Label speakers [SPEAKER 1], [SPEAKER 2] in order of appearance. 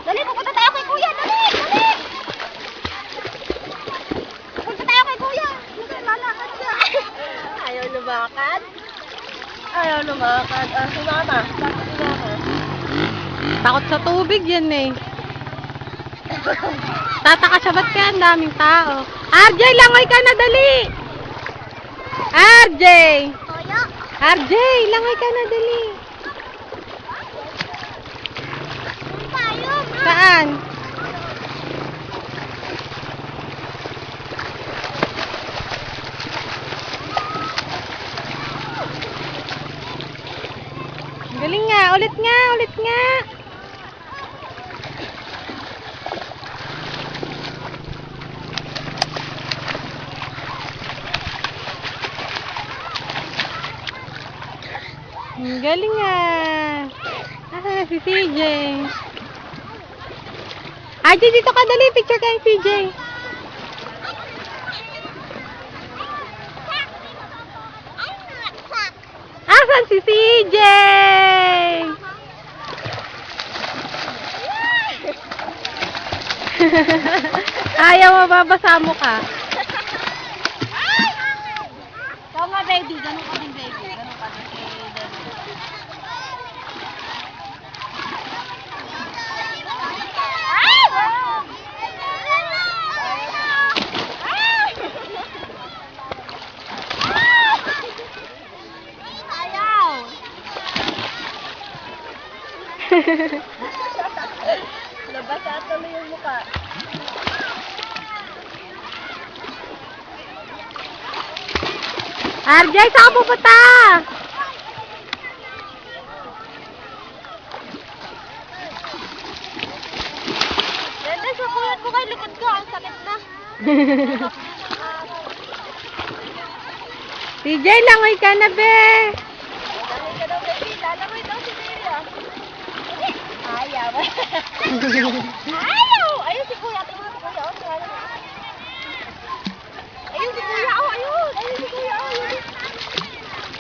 [SPEAKER 1] Dali, pupunta tayo kay kuya. Dali, dali. Pupunta tayo kay kuya. Lalakad siya. Ayaw lumakad. Ayaw lumakad. Sumama. Bakit sumama?
[SPEAKER 2] Takot sa tubig yan eh. Tataka siya, ba't kaya ang daming tao? RJ, langoy ka na, dali! RJ!
[SPEAKER 1] Kuya.
[SPEAKER 2] RJ, langoy ka na, dali!
[SPEAKER 1] Tayo, ma.
[SPEAKER 2] Saan? Galing nga, ulit nga, ulit nga! Ang galing nga. Si CJ. RJ, dito ka, dali. Picture kay CJ. Asan si CJ? Ayaw, mababasa mo ka.
[SPEAKER 1] Ikaw nga, baby. Ganun ka din, baby. Ganun ka din. Nabasa tuloy yung mukha.
[SPEAKER 2] RJ, saan ka pupunta?
[SPEAKER 1] Dede, sukuyan mo kay likod ko. Ang sakit na.
[SPEAKER 2] CJ, langoy ka na, be.
[SPEAKER 1] Langoy ka daw, baby. Lalangoy daw si Mary, ah. Ayaw.